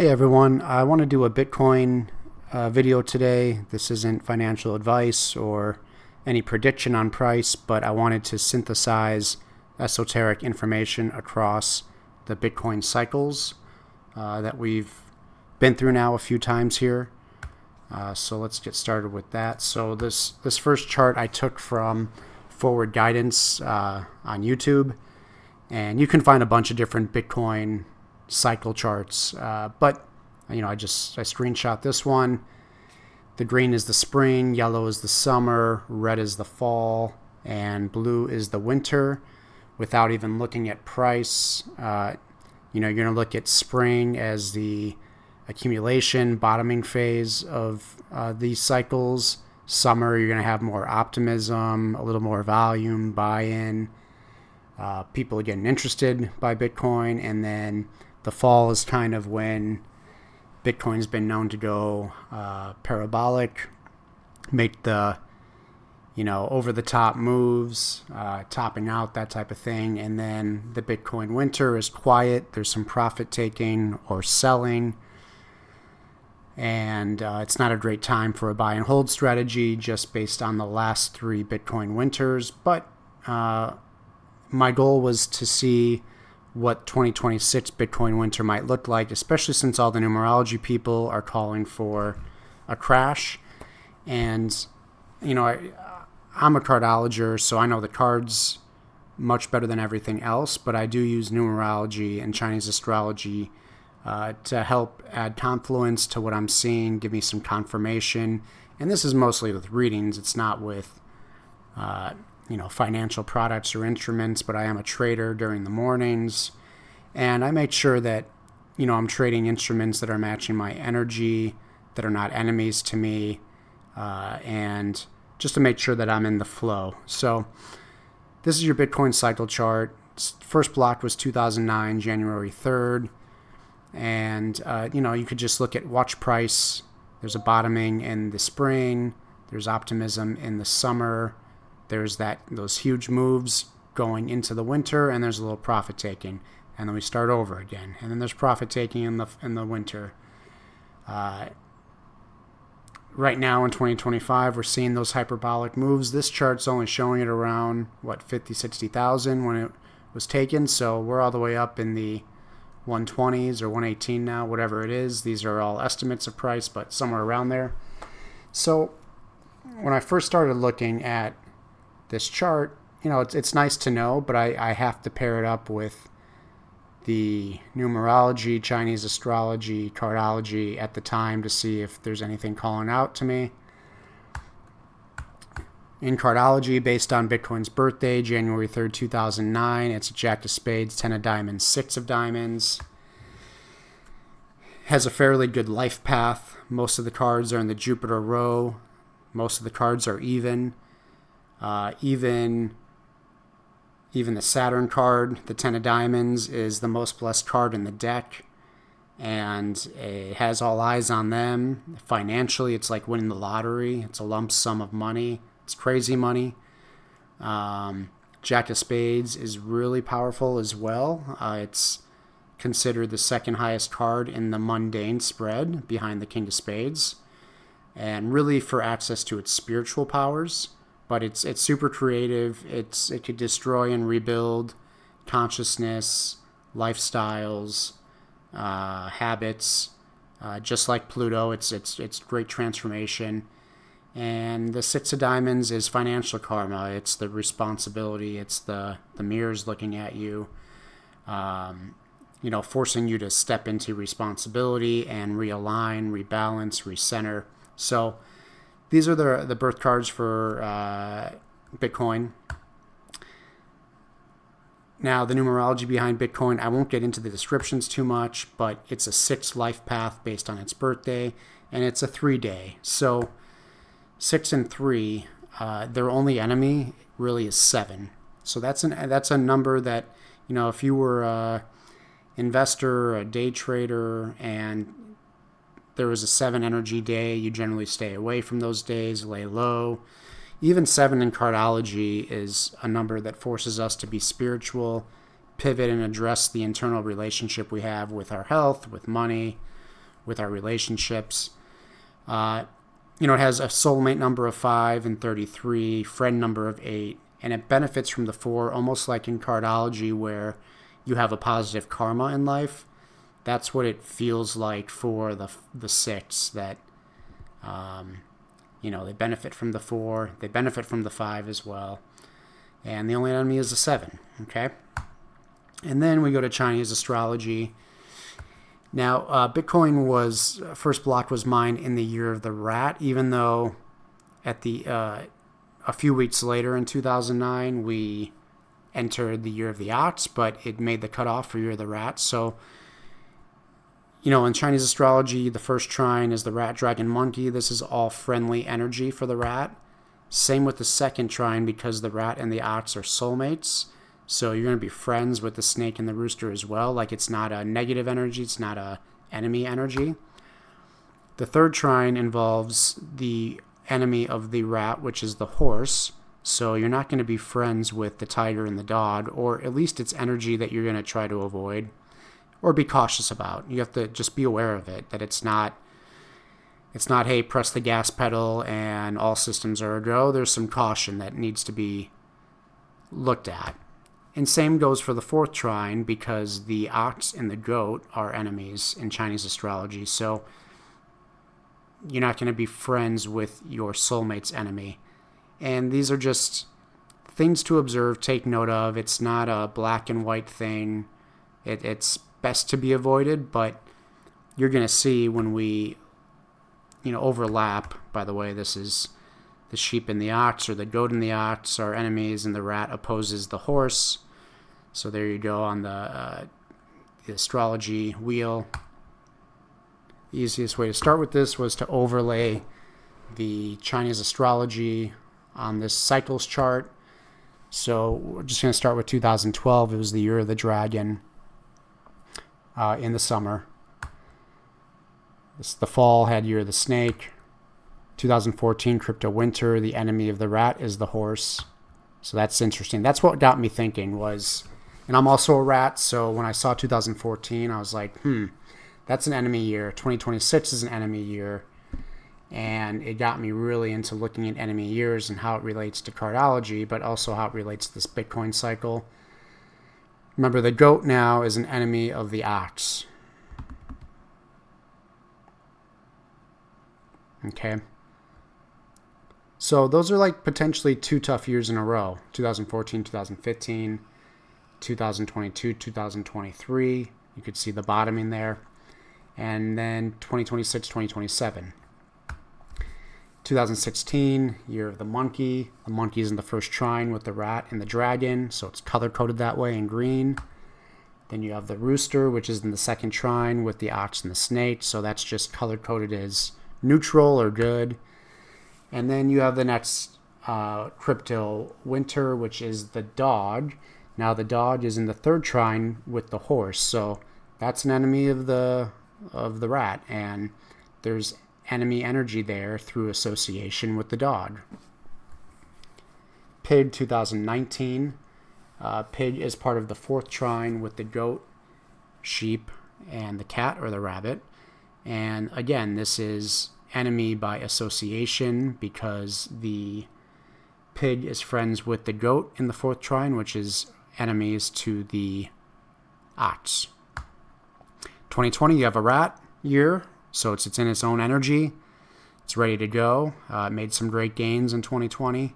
Hey everyone, I want to do a Bitcoin video today. This isn't financial advice or any prediction on price, but I wanted to synthesize esoteric information across the Bitcoin cycles that we've been through now a few times here. So let's get started with that. So this first chart I took from Forward Guidance on YouTube, and you can find a bunch of different Bitcoin cycle charts, but I screenshot this one. The green is the spring, yellow is the summer, red is the fall, and blue is the winter. Without even looking at price, you're going to look at spring as the accumulation, bottoming phase of these cycles. Summer, you're going to have more optimism, a little more volume, buy-in, people getting interested by Bitcoin, and then the fall is kind of when Bitcoin's been known to go parabolic, make the over-the-top moves, topping out, that type of thing. And then the Bitcoin winter is quiet. There's some profit taking or selling, and it's not a great time for a buy and hold strategy just based on the last three Bitcoin winters. But my goal was to see what 2026 Bitcoin winter might look like, especially since all the numerology people are calling for a crash. And, I'm a cardologer, so I know the cards much better than everything else, but I do use numerology and Chinese astrology to help add confluence to what I'm seeing, give me some confirmation. And this is mostly with readings. It's not with financial products or instruments, but I am a trader during the mornings, and I make sure that, I'm trading instruments that are matching my energy, that are not enemies to me, and just to make sure that I'm in the flow. So this is your Bitcoin cycle chart. First block was 2009, January 3rd, and, you could just look at watch price. There's a bottoming in the spring, there's optimism in the summer, there's those huge moves going into the winter, and there's a little profit taking, and then we start over again, and then there's profit taking in the winter. Right now in 2025, we're seeing those hyperbolic moves. This chart's only showing it around 50,000-60,000 when it was taken, so we're all the way up in the 120s or 118 now, whatever it is. These are all estimates of price, but somewhere around there. So when I first started looking at this chart, it's nice to know, but I have to pair it up with the numerology, Chinese astrology, cardology at the time to see if there's anything calling out to me. In cardology, based on Bitcoin's birthday, January 3rd, 2009, it's a Jack of Spades, 10 of Diamonds, 6 of Diamonds. Has a fairly good life path. Most of the cards are in the Jupiter row. Most of the cards are even. Even the Saturn card, the 10 of Diamonds, is the most blessed card in the deck, and it has all eyes on them. Financially, it's like winning the lottery. It's a lump sum of money. It's crazy money. Jack of Spades is really powerful as well. It's considered the second highest card in the mundane spread behind the King of Spades, and really for access to its spiritual powers. But it's super creative. It could destroy and rebuild consciousness, lifestyles, habits. Just like Pluto, it's great transformation. And the 6 of Diamonds is financial karma. It's the responsibility. It's the mirrors looking at you, forcing you to step into responsibility and realign, rebalance, recenter. So these are the birth cards for Bitcoin. Now, the numerology behind Bitcoin, I won't get into the descriptions too much, but it's a 6 life path based on its birthday, and it's a 3-day. So 6 and 3, their only enemy really is 7. So that's a number that, if you were a investor, a day trader, and there was a 7 energy day, you generally stay away from those days, lay low. Even 7 in cardology is a number that forces us to be spiritual, pivot and address the internal relationship we have with our health, with money, with our relationships. It has a soulmate number of 5 and 33, friend number of 8, and it benefits from the 4, almost like in Cardology where you have a positive karma in life. That's what it feels like for the 6, that they benefit from the 4, they benefit from the 5 as well, and the only enemy is the 7. Okay, and then we go to Chinese astrology. Now, Bitcoin was first block was mined in the year of the rat, even though at the a few weeks later in 2009 we entered the year of the ox, but it made the cutoff for year of the rat. So, in Chinese astrology, the first trine is the rat, dragon, monkey. This is all friendly energy for the rat. Same with the second trine, because the rat and the ox are soulmates. So you're going to be friends with the snake and the rooster as well. Like, it's not a negative energy. It's not a enemy energy. The third trine involves the enemy of the rat, which is the horse. So you're not going to be friends with the tiger and the dog, or at least it's energy that you're going to try to avoid or be cautious about. You have to just be aware of it, that it's not, hey, press the gas pedal and all systems are a go. There's some caution that needs to be looked at. And same goes for the fourth trine, because the ox and the goat are enemies in Chinese astrology. So you're not going to be friends with your soulmate's enemy. And these are just things to observe, take note of. It's not a black and white thing. It's best to be avoided, but you're going to see when we, overlap. By the way, this is the sheep and the ox, or the goat and the ox are enemies, and the rat opposes the horse. So there you go on the astrology wheel. The easiest way to start with this was to overlay the Chinese astrology on this cycles chart. So we're just going to start with 2012. It was the year of the dragon in the summer. The fall had year of the snake. 2014, crypto winter. The enemy of the rat is the horse. So that's interesting. That's what got me thinking was, and I'm also a rat, so when I saw 2014, I was like, that's an enemy year. 2026 is an enemy year. And it got me really into looking at enemy years and how it relates to Cardology, but also how it relates to this Bitcoin cycle. Remember, the goat now is an enemy of the ox. Okay. So those are like potentially 2 tough years in a row. 2014, 2015, 2022, 2023. You could see the bottoming there. And then 2026, 2027. 2016, year of the monkey. The monkey is in the first trine with the rat and the dragon, so it's color-coded that way in green. Then you have the rooster, which is in the second trine with the ox and the snake, so that's just color-coded as neutral or good. And then you have the next crypto winter, which is the dog. Now the dog is in the third trine with the horse, so that's an enemy of the rat, and there's enemy energy there through association with the dog. Pig 2019. Pig is part of the fourth trine with the goat, sheep, and the cat or the rabbit. And again, this is enemy by association because the pig is friends with the goat in the fourth trine, which is enemies to the ox. 2020, you have a rat year. So it's in its own energy. It's ready to go. It made some great gains in 2020.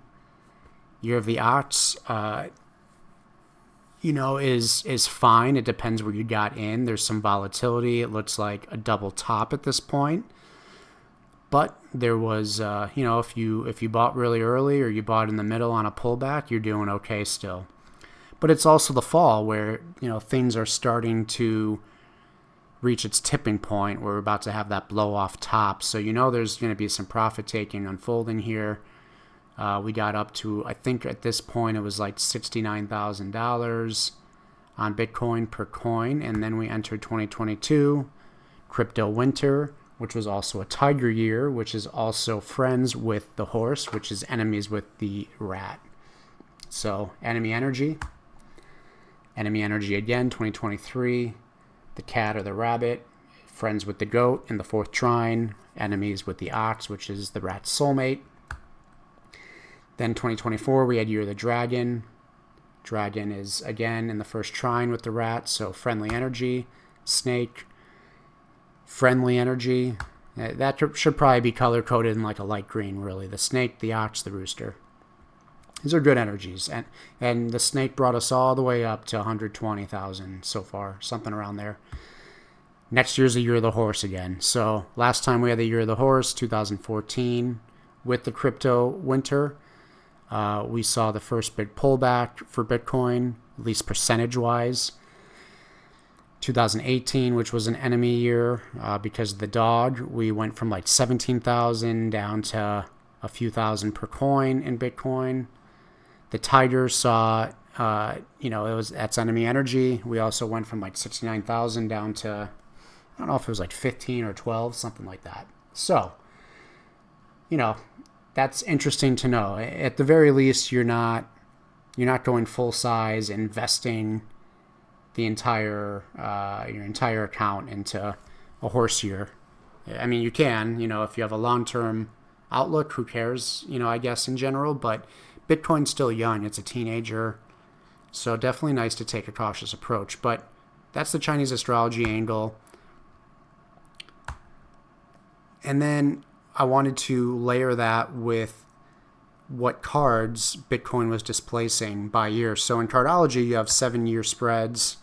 Year of the ox, is fine. It depends where you got in. There's some volatility. It looks like a double top at this point. But there was, if you bought really early or you bought in the middle on a pullback, you're doing okay still. But it's also the fall where, things are starting to reach its tipping point. We're about to have that blow off top. So there's going to be some profit taking unfolding here. We got up to, I think at this point it was like $69,000 on Bitcoin per coin. And then we entered 2022, crypto winter, which was also a tiger year, which is also friends with the horse, which is enemies with the rat. So enemy energy again, 2023. The cat or the rabbit, friends with the goat in the 4th trine, enemies with the ox, which is the rat's soulmate. Then 2024, we had Year of the Dragon. Dragon is, again, in the 1st trine with the rat, so friendly energy. Snake, friendly energy. That should probably be color-coded in like a light green, really. The snake, the ox, the rooster. These are good energies. And the snake brought us all the way up to 120,000 so far, something around there. Next year's the Year of the Horse again. So last time we had the Year of the Horse, 2014, with the crypto winter. We saw the first big pullback for Bitcoin, at least percentage-wise. 2018, which was an enemy year because of the dog, we went from like 17,000 down to a few thousand per coin in Bitcoin. The tiger saw, that's enemy energy. We also went from like 69,000 down to, I don't know if it was like 15 or 12, something like that. So, that's interesting to know. At the very least, you're not going full size investing the your entire account into a horse year. I mean, you can, if you have a long-term outlook, who cares, I guess in general, but Bitcoin's still young. It's a teenager. So definitely nice to take a cautious approach, but that's the Chinese astrology angle. And then I wanted to layer that with what cards Bitcoin was displacing by year. So in Cardology, you have 7-year spreads,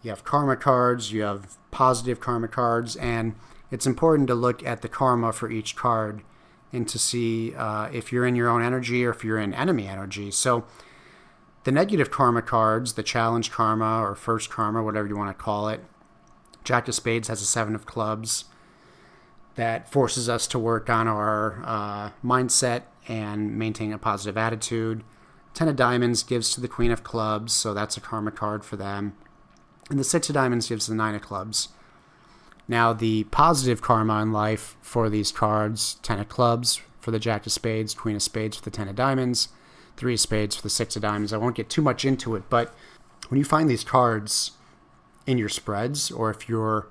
you have karma cards, you have positive karma cards, and it's important to look at the karma for each card and to see if you're in your own energy or if you're in enemy energy. So the negative karma cards, the challenge karma or first karma, whatever you want to call it, Jack of Spades has a 7 of clubs that forces us to work on our mindset and maintain a positive attitude. 10 of Diamonds gives to the Queen of Clubs, so that's a karma card for them. And the 6 of Diamonds gives to the 9 of Clubs. Now, the positive karma in life for these cards, 10 of Clubs for the Jack of Spades, Queen of Spades for the 10 of Diamonds, 3 of Spades for the 6 of Diamonds. I won't get too much into it, but when you find these cards in your spreads, or if you're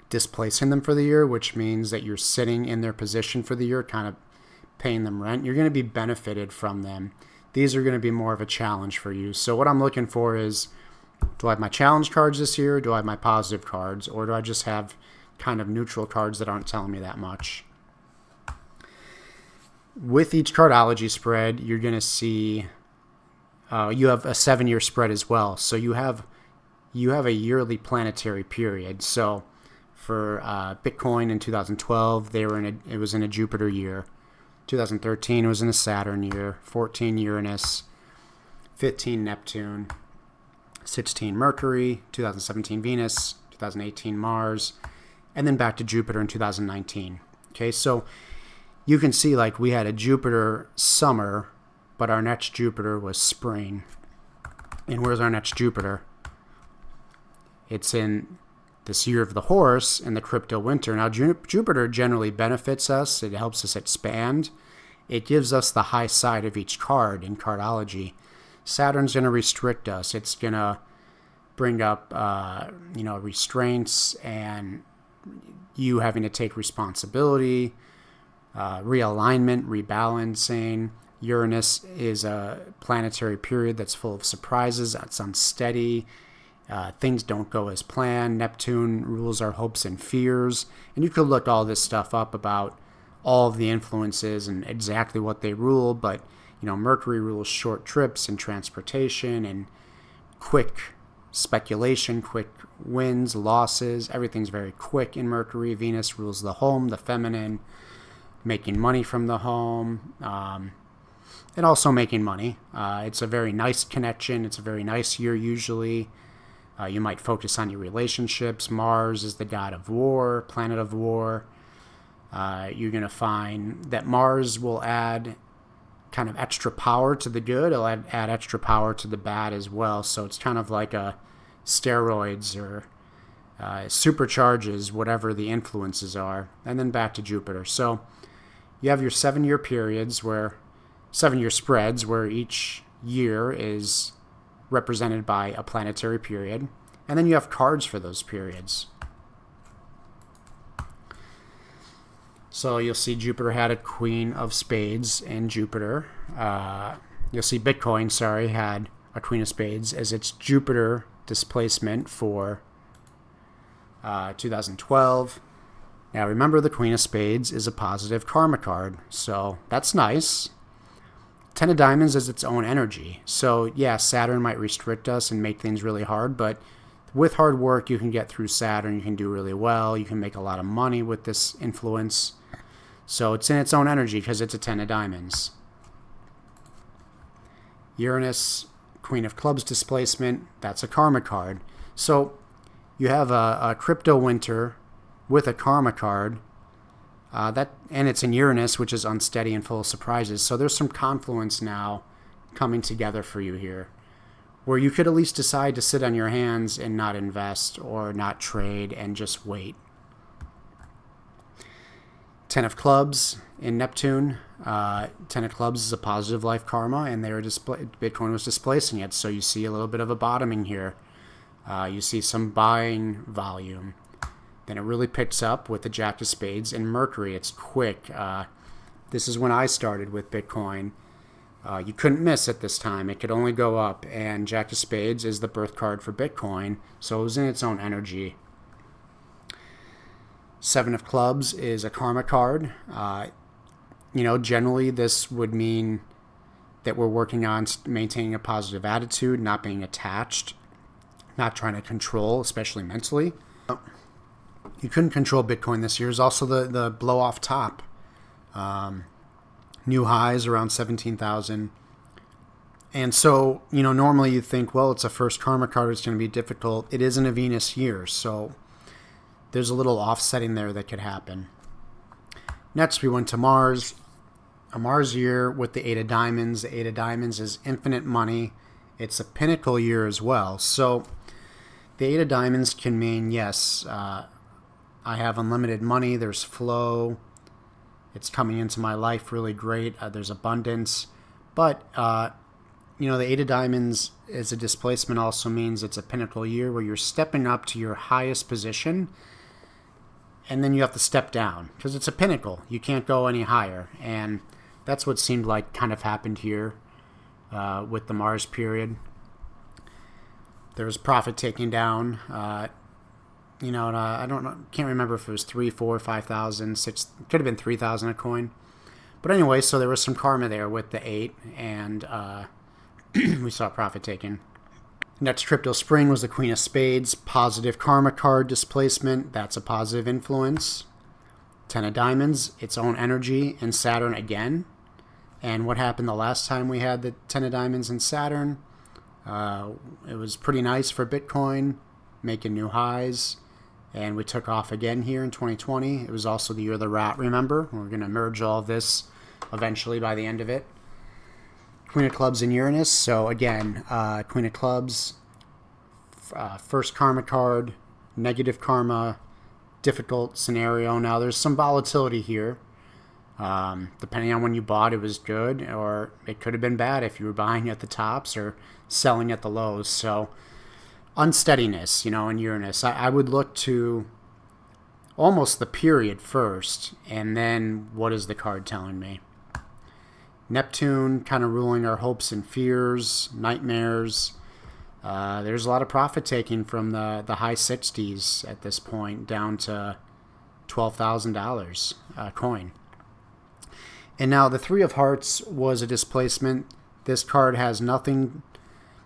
displacing them for the year, which means that you're sitting in their position for the year, kind of paying them rent, you're going to be benefited from them. These are going to be more of a challenge for you. So what I'm looking for is, do I have my challenge cards this year? Do I have my positive cards? Or do I just have kind of neutral cards that aren't telling me that much? With each Cardology spread, you're going to see you have a 7-year spread as well. So you have a yearly planetary period. So for Bitcoin in 2012, it was in a Jupiter year. 2013, it was in a Saturn year. 14, Uranus. 15, Neptune. 16, Mercury. 2017, Venus. 2018, Mars. And then back to Jupiter in 2019. Okay, so you can see like we had a Jupiter summer, but our next Jupiter was spring. And where's our next Jupiter? It's in this year of the horse in the crypto winter. Now, Jupiter generally benefits us. It helps us expand. It gives us the high side of each card in Cardology. Saturn's going to restrict us. It's going to bring up, restraints and you having to take responsibility, realignment, rebalancing. Uranus is a planetary period that's full of surprises. It's unsteady. Things don't go as planned. Neptune rules our hopes and fears. And you could look all this stuff up about all of the influences and exactly what they rule. But, Mercury rules short trips and transportation and quick speculation, quick wins, losses. Everything's very quick in Mercury. Venus rules the home, the feminine, making money from the home, and also making money. It's a very nice connection. It's a very nice year usually. You might focus on your relationships. Mars is the god of war, planet of war. You're going to find that Mars will add kind of extra power to the good. It'll add extra power to the bad as well. So it's kind of like a steroids or supercharges whatever the influences are. And then back to Jupiter. So you have your 7-year periods 7-year spreads where each year is represented by a planetary period. And then you have cards for those periods. So you'll see Jupiter had a Queen of Spades in Jupiter. You'll see Bitcoin, had a Queen of Spades as its Jupiter displacement for 2012. Now remember, the Queen of Spades is a positive karma card, so that's nice. Ten of Diamonds is its own energy. So yeah, Saturn might restrict us and make things really hard, but with hard work, you can get through Saturn. You can do really well. You can make a lot of money with this influence. So it's in its own energy because it's a Ten of Diamonds. Uranus, Queen of Clubs displacement, that's a karma card. So you have a crypto winter with a karma card. And it's in Uranus, which is unsteady and full of surprises. So there's some confluence now coming together for you here, where you could at least decide to sit on your hands and not invest or not trade and just wait. Ten of Clubs in Neptune. Ten of Clubs is a positive life karma, and Bitcoin was displacing it. So you see a little bit of a bottoming here. You see some buying volume. Then it really picks up with the Jack of Spades and Mercury. It's quick. This is when I started with Bitcoin. You couldn't miss at this time. It could only go up. And Jack of Spades is the birth card for Bitcoin. So it was in its own energy. Seven of Clubs is a karma card. Generally this would mean that we're working on maintaining a positive attitude, not being attached, not trying to control, especially mentally. You couldn't control Bitcoin this year. There's also the blow off top. New highs around 17,000. And so, normally you think, well, it's a first karma card. It's going to be difficult. It isn't a Venus year. So there's a little offsetting there that could happen. Next, we went to Mars. A Mars year with the Eight of Diamonds. The Eight of Diamonds is infinite money. It's a pinnacle year as well. So the Eight of Diamonds can mean, yes, I have unlimited money. There's flow. It's coming into my life really great. There's abundance. But, the Eight of Diamonds as a displacement also means it's a pinnacle year where you're stepping up to your highest position. And then you have to step down because it's a pinnacle. You can't go any higher. And that's what seemed like kind of happened here with the Mars period. There was profit taking down. I don't know, can't remember if it was 3, 4, 5,000, 6, could have been 3,000 a coin. But anyway, so there was some karma there with the 8, and we saw profit taking. Next crypto spring was the Queen of Spades, positive karma card displacement. That's a positive influence. Ten of Diamonds, its own energy, and Saturn again. And what happened the last time we had the Ten of Diamonds in Saturn? It was pretty nice for Bitcoin, making new highs. And we took off again here in 2020. It was also the year of the rat, remember? We're going to merge all of this eventually by the end of it. Queen of Clubs in Uranus. So again, Queen of Clubs, first karma card, negative karma, difficult scenario. Now there's some volatility here. Depending on when you bought, it was good, or it could have been bad if you were buying at the tops or selling at the lows. So unsteadiness, in Uranus. I would look to almost the period first, and then what is the card telling me? Neptune kind of ruling our hopes and fears, nightmares. There's a lot of profit taking from the high 60s at this point down to $12,000 a coin. And now the Three of Hearts was a displacement. This card has nothing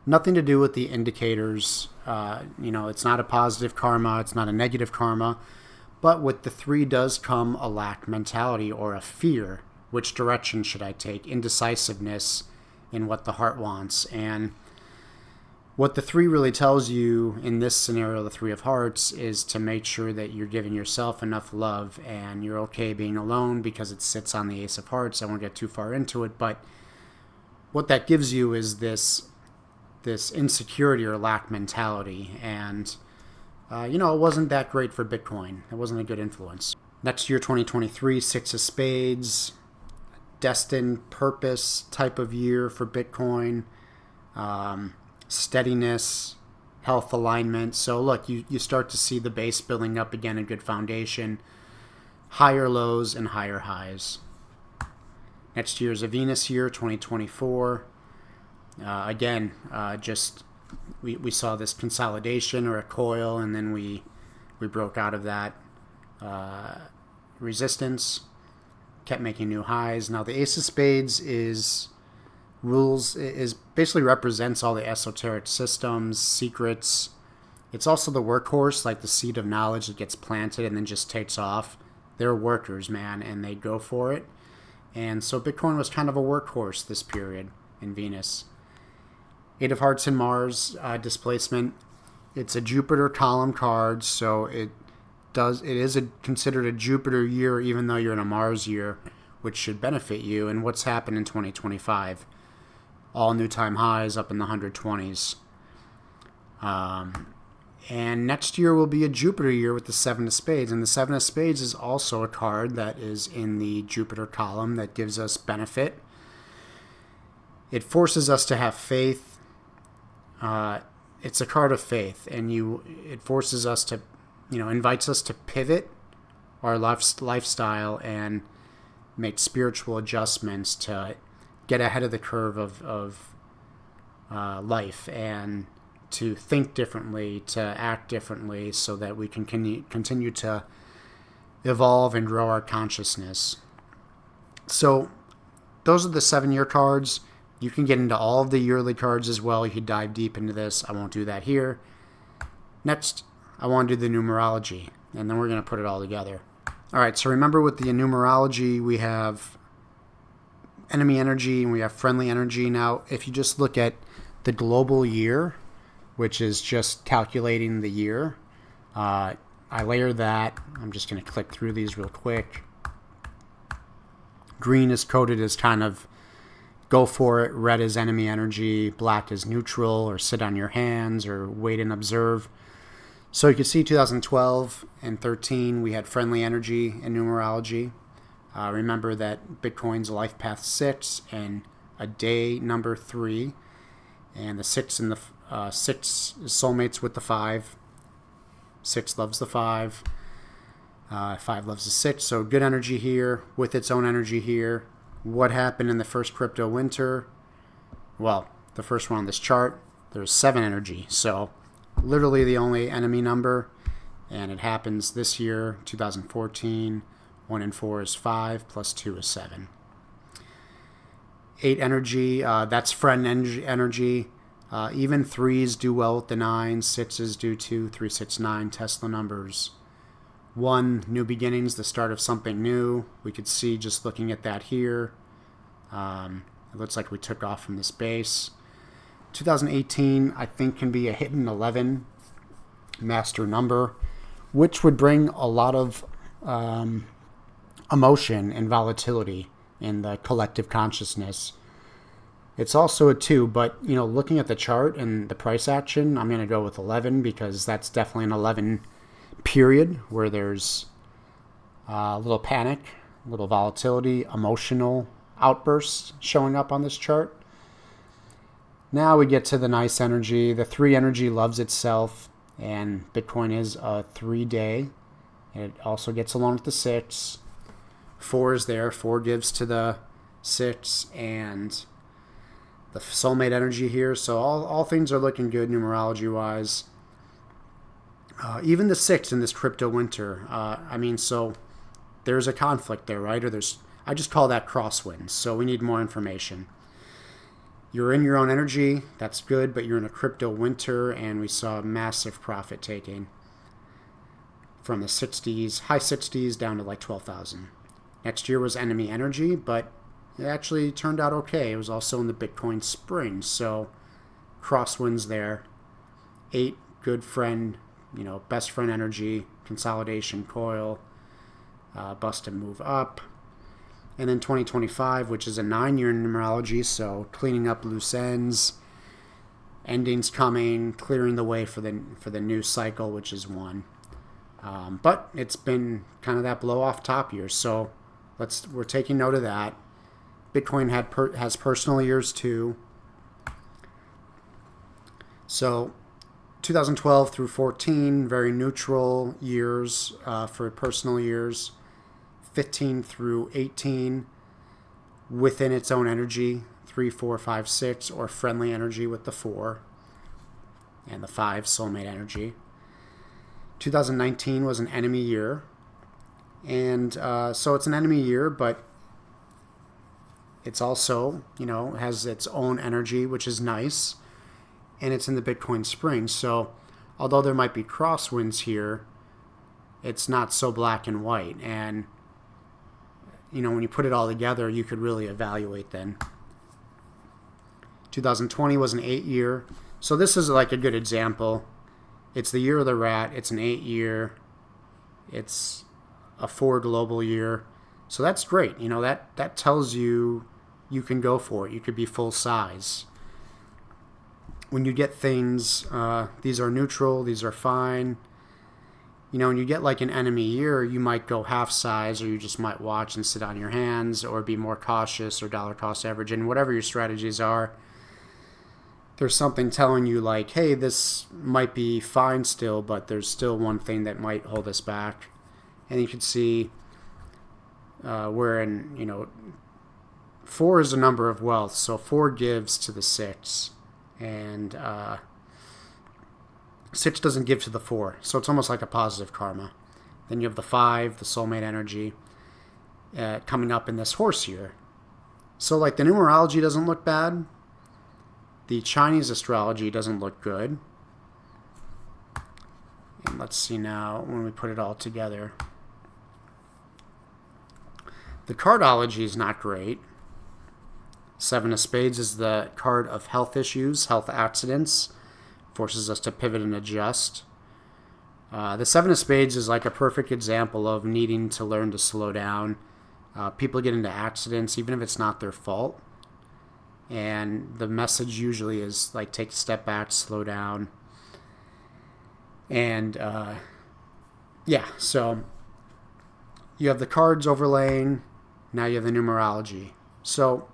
to do with the indicators. It's not a positive karma. It's not a negative karma. But with the 3 does come a lack mentality or a fear. Which direction should I take? Indecisiveness in what the heart wants. And what the 3 really tells you in this scenario, the Three of Hearts, is to make sure that you're giving yourself enough love and you're okay being alone because it sits on the Ace of Hearts. I won't get too far into it, but what that gives you is this insecurity or lack mentality. And, it wasn't that great for Bitcoin. It wasn't a good influence. Next year, 2023, Six of Spades. Destined purpose type of year for Bitcoin, steadiness, health alignment. So look, you start to see the base building up again, a good foundation. higher lows and higher highs. Next year is a Venus year, 2024. Again, just we saw this consolidation or a coil, and then we broke out of that resistance, kept making new highs. Now the Ace of Spades is basically represents all the esoteric systems, secrets. It's also the workhorse, like the seed of knowledge that gets planted and then just takes off. They're workers, man, and they go for it. And so Bitcoin was kind of a workhorse this period in Venus. Eight of Hearts and Mars displacement. It's a Jupiter column card, so it is considered a Jupiter year, even though you're in a Mars year, which should benefit you. And what's happened in 2025? All new time highs up in the 120s. And next year will be a Jupiter year with the Seven of Spades. And the Seven of Spades is also a card that is in the Jupiter column that gives us benefit. It forces us to have faith. It's a card of faith, and it forces us to, invites us to pivot our lifestyle and make spiritual adjustments to get ahead of the curve of life, and to think differently, to act differently, so that we can continue to evolve and grow our consciousness. So those are the 7-year cards. You can get into all of the yearly cards as well. You could dive deep into this. I won't do that here. Next, I want to do the numerology, and then we're going to put it all together. All right, so remember with the numerology, we have enemy energy and we have friendly energy. Now, if you just look at the global year, which is just calculating the year, I layer that. I'm just going to click through these real quick. Green is coded as kind of go for it. Red is enemy energy. Black is neutral, or sit on your hands, or wait and observe. So you can see 2012 and 13, we had friendly energy in numerology. Remember that Bitcoin's a life path 6 and a day number 3. And the 6 and the 6 is soulmates with the 5. 6 loves the 5. 5 loves the 6. So good energy here with its own energy here. What happened in the first crypto winter? Well, the first one on this chart, there's 7 energy. So literally the only enemy number. And it happens this year, 2014. 1 and 4 is 5, plus 2 is 7. 8 energy, that's friend energy. Even 3s do well with the 9s. 6s do too. 3, 6, 9, Tesla numbers. 1, new beginnings, the start of something new. We could see just looking at that here. It looks like we took off from this base. 2018, I think, can be a hidden 11 master number, which would bring a lot of emotion and volatility in the collective consciousness. It's also a 2, but looking at the chart and the price action, I'm going to go with 11 because that's definitely an 11 period where there's a little panic, a little volatility, emotional outbursts showing up on this chart. Now we get to the nice energy. The 3 energy loves itself, and Bitcoin is a 3-day. It also gets along with the 6. 4 is there. 4 gives to the 6 and the soulmate energy here. So all things are looking good numerology-wise. Even the 6 in this crypto winter. So there's a conflict there, right? I just call that crosswinds. So we need more information. You're in your own energy. That's good, but you're in a crypto winter, and we saw massive profit taking from the 60s, high 60s down to like 12,000. Next year was enemy energy, but it actually turned out okay. It was also in the Bitcoin spring, so crosswinds there. 8, good friend, best friend energy, consolidation coil, bust and move up. And then 2025, which is a 9-year numerology, so cleaning up loose ends, endings coming, clearing the way for the new cycle, which is 1. But it's been kind of that blow off top year, so we're taking note of that. Bitcoin has personal years too. So 2012 through 14, very neutral years for personal years. 15 through 18 within its own energy, 3, 4, 5, 6, or friendly energy with the 4, and the 5, soulmate energy. 2019 was an enemy year, and so it's an enemy year, but it's also, has its own energy, which is nice, and it's in the Bitcoin spring. So although there might be crosswinds here, it's not so black and white. And, when you put it all together, you could really evaluate then. 2020 was an 8 year. So this is like a good example. It's the year of the rat. It's an 8 year. It's a 4 global year. So that's great. That tells you can go for it. You could be full size. When you get things, these are neutral, these are fine. When you get like an enemy year, you might go half size, or you just might watch and sit on your hands, or be more cautious, or dollar cost average. And whatever your strategies are, there's something telling you like, hey, this might be fine still, but there's still one thing that might hold us back. And you can see we're in, 4 is a number of wealth, so 4 gives to the 6, and 6 doesn't give to the 4, so it's almost like a positive karma. Then you have the 5, the soulmate energy, coming up in this horse year. So like the numerology doesn't look bad. The Chinese astrology doesn't look good. And let's see now when we put it all together. The Cardology is not great. 7 of Spades is the card of health issues, health accidents. Forces us to pivot and adjust. The 7 of Spades is like a perfect example of needing to learn to slow down. People get into accidents even if it's not their fault. And the message usually is like take a step back, slow down. And so you have the cards overlaying. Now you have the numerology. So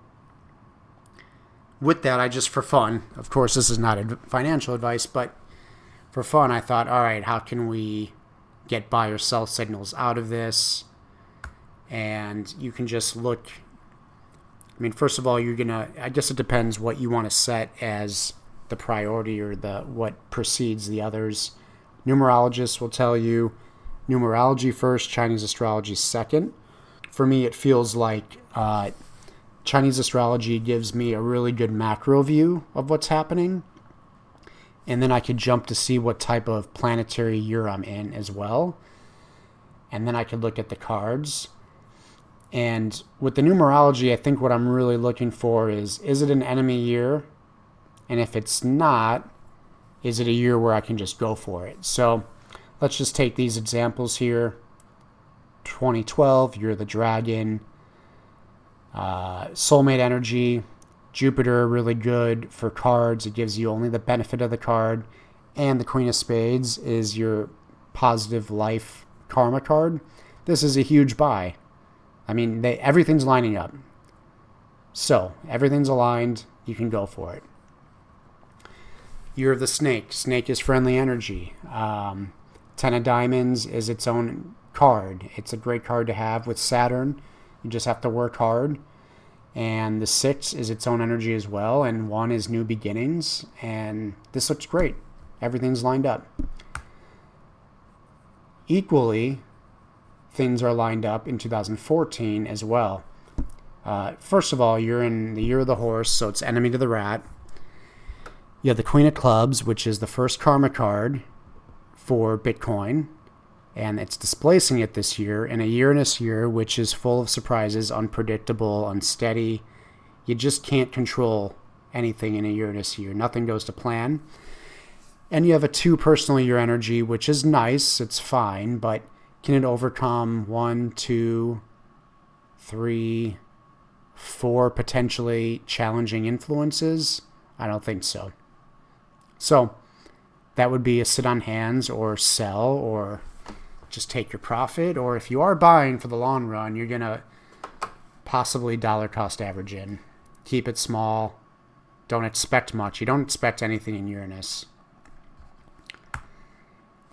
with that, I just, for fun, of course, this is not financial advice, but for fun, I thought, all right, how can we get buy or sell signals out of this? And you can just look. First of all, I guess it depends what you want to set as the priority or what precedes the others. Numerologists will tell you numerology first, Chinese astrology second. For me, it feels like Chinese astrology gives me a really good macro view of what's happening. And then I could jump to see what type of planetary year I'm in as well. And then I could look at the cards. And with the numerology, I think what I'm really looking for is it an enemy year? And if it's not, is it a year where I can just go for it? So let's just take these examples here. 2012, year of the dragon. Soulmate energy, Jupiter, really good for cards. It gives you only the benefit of the card. And the Queen of Spades is your positive life karma card. This is a huge buy. Everything's lining up. So, everything's aligned. You can go for it. Year of the Snake. Snake is friendly energy. 10 of Diamonds is its own card. It's a great card to have with Saturn. You just have to work hard. And the 6 is its own energy as well. And 1 is new beginnings. And this looks great. Everything's lined up. Equally, things are lined up in 2014 as well. First of all, you're in the year of the horse, so it's enemy to the rat. You have the Queen of Clubs, which is the first karma card for Bitcoin. And it's displacing it this year in a Uranus year, which is full of surprises, unpredictable, unsteady. You just can't control anything in a Uranus year. Nothing goes to plan. And you have a 2 personal year energy, which is nice. It's fine, but can it overcome 1, 2, 3, 4 potentially challenging influences? I don't think so. So that would be a sit on hands or sell or just take your profit. Or if you are buying for the long run, you're going to possibly dollar cost average in. Keep it small. Don't expect much. You don't expect anything in Uranus.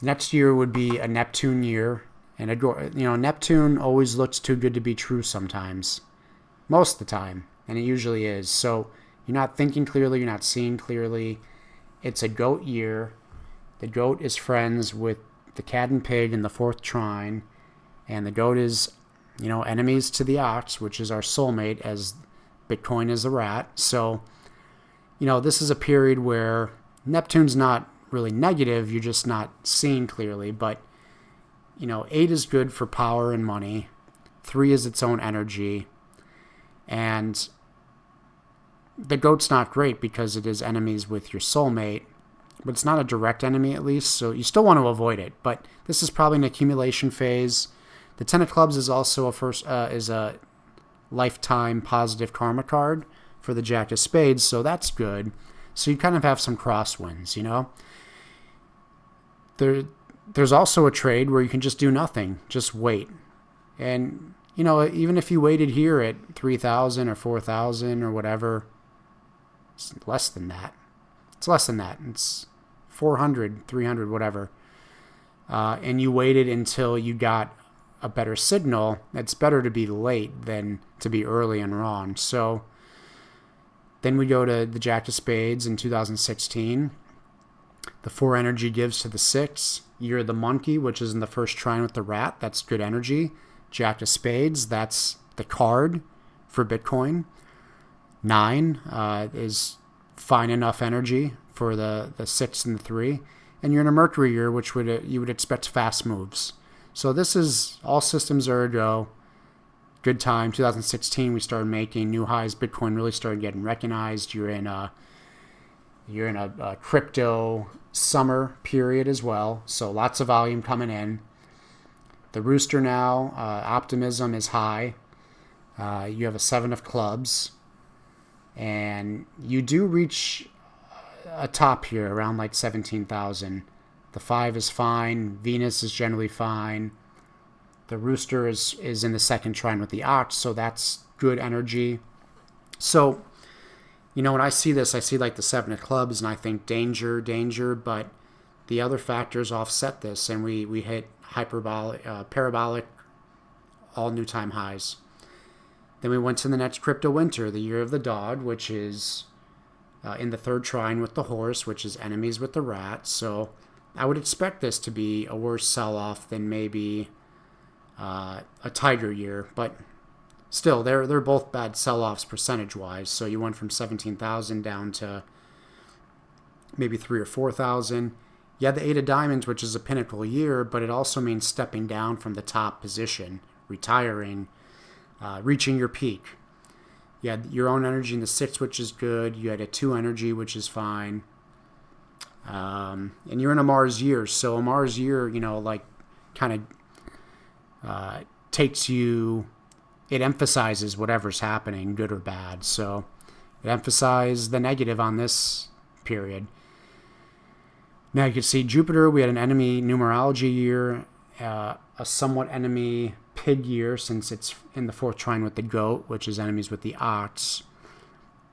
Next year would be a Neptune year. And Neptune always looks too good to be true sometimes, most of the time, and it usually is. So you're not thinking clearly, you're not seeing clearly. It's a goat year. The goat is friends with the cat and pig in the fourth trine, and the goat is, enemies to the ox, which is our soulmate, as Bitcoin is a rat. So, this is a period where Neptune's not really negative, you're just not seeing clearly, but 8 is good for power and money. 3 is its own energy. And the goat's not great because it is enemies with your soulmate, but it's not a direct enemy at least, so you still want to avoid it. But this is probably an accumulation phase. The Ten of Clubs is also a lifetime positive karma card for the Jack of Spades, so that's good. So you kind of have some crosswinds, There's also a trade where you can just do nothing, just wait. And, even if you waited here at 3,000 or 4,000 or whatever, it's less than that. It's less than that. It's 400, 300, whatever. And you waited until you got a better signal. It's better to be late than to be early and wrong. So then we go to the Jack of Spades in 2016. The 4 energy gives to the 6. Year of the Monkey, which is in the first trine with the rat. That's good energy. Jack of Spades, that's the card for Bitcoin. 9 is fine enough energy for the 6 and the 3. And you're in a Mercury year, which you would expect fast moves. So this is all systems are a go. Good time. 2016, we started making new highs. Bitcoin really started getting recognized. You're in a crypto summer period as well, so lots of volume coming in. The rooster now, optimism is high. You have a 7 of clubs, and you do reach a top here around like 17,000. The 5 is fine. Venus is generally fine. The rooster is in the second trine with the ox, so that's good energy. So when I see this, I see like the 7 of clubs, and I think danger, but the other factors offset this, and we hit parabolic, all new time highs. Then we went to the next crypto winter, the year of the dog, which is in the third trine with the horse, which is enemies with the rat. So I would expect this to be a worse sell-off than maybe a tiger year, but still, they're both bad sell-offs percentage-wise. So you went from 17,000 down to maybe 3,000 or 4,000. You had the 8 of Diamonds, which is a pinnacle year, but it also means stepping down from the top position, retiring, reaching your peak. You had your own energy in the 6, which is good. You had a 2 energy, which is fine. And you're in a Mars year. So a Mars year, kind of takes you... It emphasizes whatever's happening, good or bad. So it emphasized the negative on this period. Now you can see Jupiter, we had an enemy numerology year, a somewhat enemy pig year since it's in the fourth trine with the goat, which is enemies with the ox.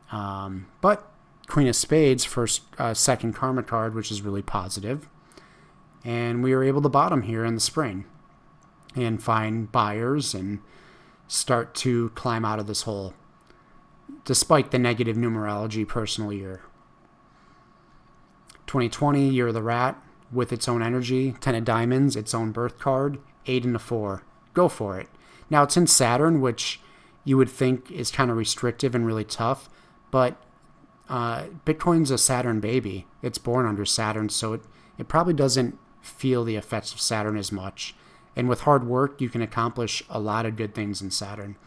But Queen of Spades, second karma card, which is really positive. And we were able to bottom here in the spring and find buyers and start to climb out of this hole, despite the negative numerology personal year. 2020, year of the rat, with its own energy, 10 of diamonds, its own birth card, 8 and a 4. Go for it. Now, it's in Saturn, which you would think is kind of restrictive and really tough, but Bitcoin's a Saturn baby. It's born under Saturn, so it probably doesn't feel the effects of Saturn as much. And with hard work, you can accomplish a lot of good things in Saturn.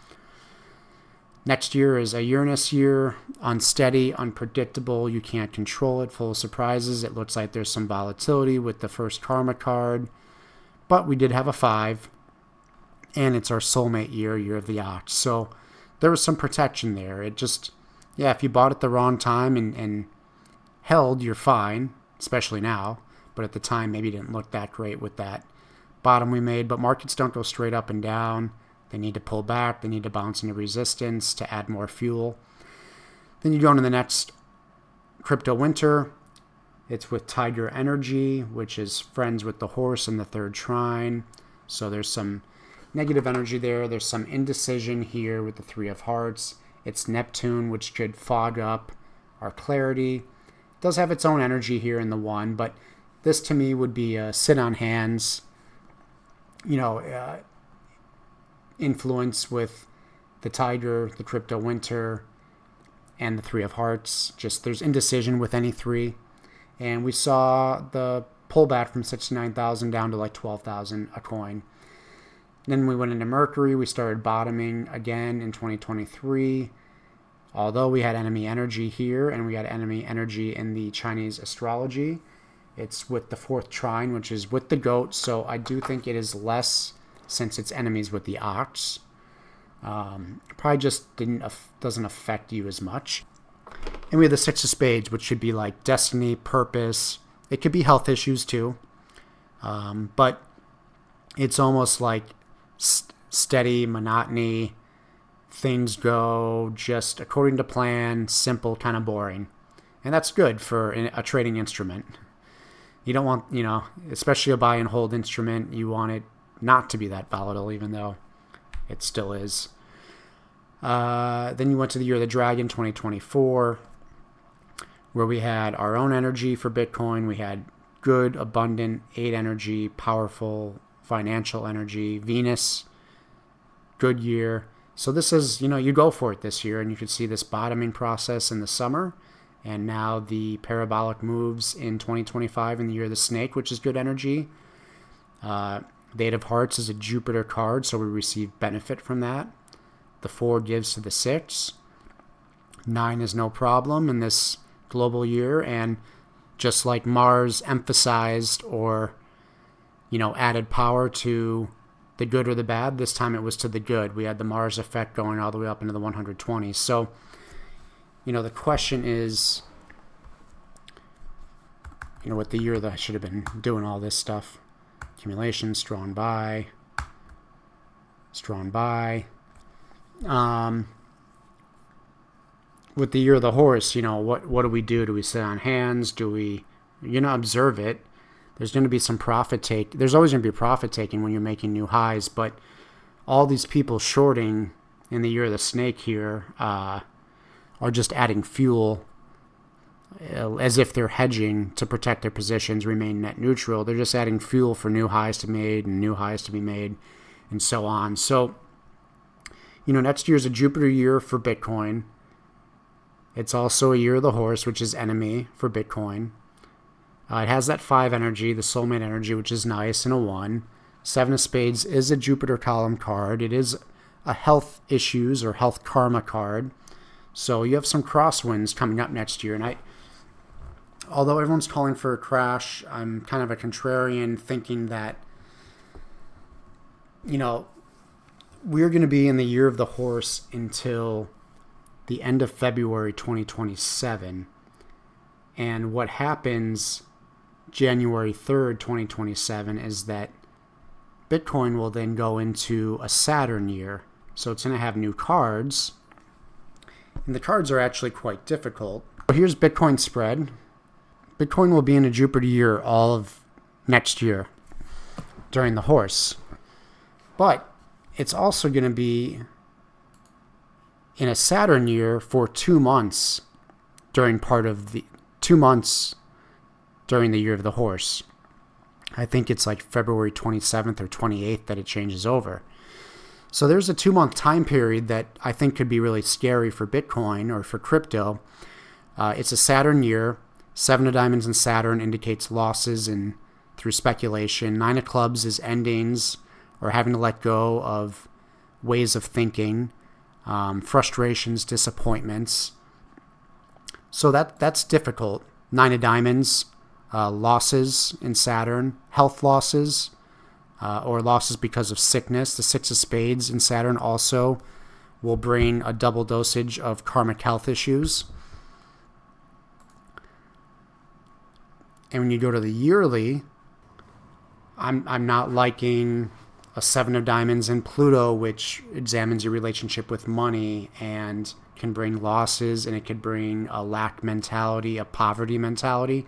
Next year is a Uranus year, unsteady, unpredictable. You can't control it, full of surprises. It looks like there's some volatility with the first karma card. But we did have a 5. And it's our soulmate year, year of the ox. So there was some protection there. It just, if you bought at the wrong time and held, you're fine, especially now. But at the time, maybe didn't look that great with that bottom we made. But markets don't go straight up and down. They need to pull back. They need to bounce into resistance to add more fuel. Then you go into the next crypto winter. It's with Tiger Energy, which is friends with the horse in the third trine. So there's some negative energy there. There's some indecision here with the Three of Hearts. It's Neptune, which could fog up our clarity. It does have its own energy here in the 1, but this to me would be a sit on hands, influence with the Tiger, the Crypto Winter, and the Three of Hearts. Just there's indecision with any three. And we saw the pullback from 69,000 down to like 12,000 a coin. Then we went into Mercury. We started bottoming again in 2023. Although we had enemy energy here and we had enemy energy in the Chinese astrology, it's with the 4th trine, which is with the goat. So I do think it is less since it's enemies with the ox. Probably just doesn't affect you as much. And we have the 6 of spades, which should be like destiny, purpose. It could be health issues too. But it's almost like steady monotony. Things go just according to plan, simple, kind of boring. And that's good for a trading instrument. You don't want, especially a buy and hold instrument, you want it not to be that volatile, even though it still is. Then you went to the year of the dragon, 2024, where we had our own energy for Bitcoin. We had good, abundant, 8 energy, powerful, financial energy. Venus, good year. So this is, you go for it this year, and you could see this bottoming process in the summer, and now the parabolic moves in 2025 in the year of the snake, which is good energy. The 8 of Hearts is a Jupiter card, so we receive benefit from that. The 4 gives to the 6. 9 is no problem in this global year, and just like Mars emphasized or, added power to the good or the bad, this time it was to the good. We had the Mars effect going all the way up into the 120s. So, the question is, what the year that I should have been doing all this stuff. Accumulation, strong buy. With the year of the horse, what do we do? Do we sit on hands? Do we, observe it? There's going to be some profit take. There's always going to be profit taking when you're making new highs, but all these people shorting in the year of the snake here are just adding fuel as if they're hedging to protect their positions, remain net neutral. They're just adding fuel for new highs to be made and new highs to be made and so on. So, next year's a Jupiter year for Bitcoin. It's also a year of the horse, which is enemy for Bitcoin. It has that 5 energy, the soulmate energy, which is nice, and a 1. 7 of spades is a Jupiter column card. It is a health issues or health karma card. So you have some crosswinds coming up next year. And although everyone's calling for a crash, I'm kind of a contrarian, thinking that, we're going to be in the year of the horse until the end of February 2027. And what happens January 3rd, 2027 is that Bitcoin will then go into a Saturn year. So it's going to have new cards. And the cards are actually quite difficult. So here's Bitcoin spread. Bitcoin will be in a Jupiter year all of next year during the horse. But it's also going to be in a Saturn year for 2 months during the year of the horse. I think it's like February 27th or 28th that it changes over. So there's a 2-month time period that I think could be really scary for Bitcoin or for crypto. It's a Saturn year. 7 of diamonds in Saturn indicates losses and through speculation. 9 of clubs is endings or having to let go of ways of thinking, frustrations, disappointments. So that's difficult. 9 of diamonds, losses in Saturn, health losses, or losses because of sickness. The 6 of spades in Saturn also will bring a double dosage of karmic health issues. And when you go to the yearly, I'm not liking a 7 of diamonds in Pluto, which examines your relationship with money and can bring losses, and it could bring a lack mentality, a poverty mentality.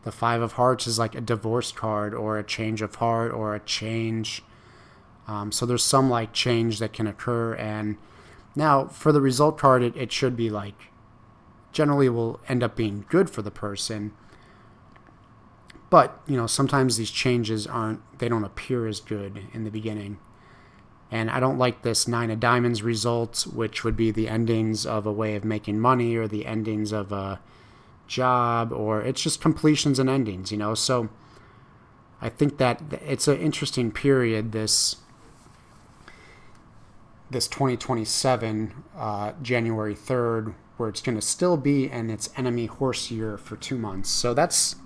The 5 of hearts is like a divorce card or a change of heart or a change So there's some like change that can occur. And now for the result card, it should be like, generally will end up being good for the person. But, sometimes these changes they don't appear as good in the beginning. And I don't like this 9 of Diamonds result, which would be the endings of a way of making money or the endings of a job, or it's just completions and endings, So I think that it's an interesting period, this 2027, January 3rd, where it's going to still be in its enemy horse year for 2 months. So that's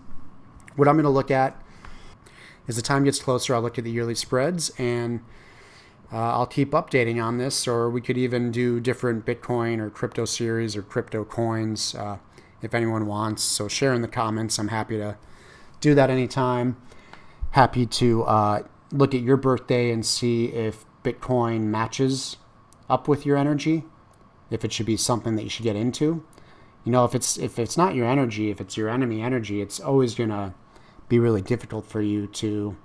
what I'm going to look at. As the time gets closer, I'll look at the yearly spreads, and I'll keep updating on this, or we could even do different Bitcoin or crypto series or crypto coins if anyone wants. So share in the comments. I'm happy to do that anytime. Happy to look at your birthday and see if Bitcoin matches up with your energy, if it should be something that you should get into. If it's not your energy, if it's your enemy energy, it's always going to be really difficult for you to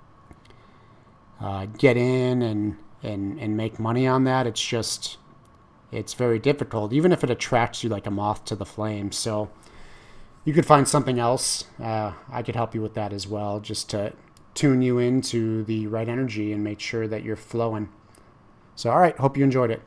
get in and make money on that. It's very difficult, even if it attracts you like a moth to the flame. So you could find something else. I could help you with that as well, just to tune you into the right energy and make sure that you're flowing. So, all right, hope you enjoyed it.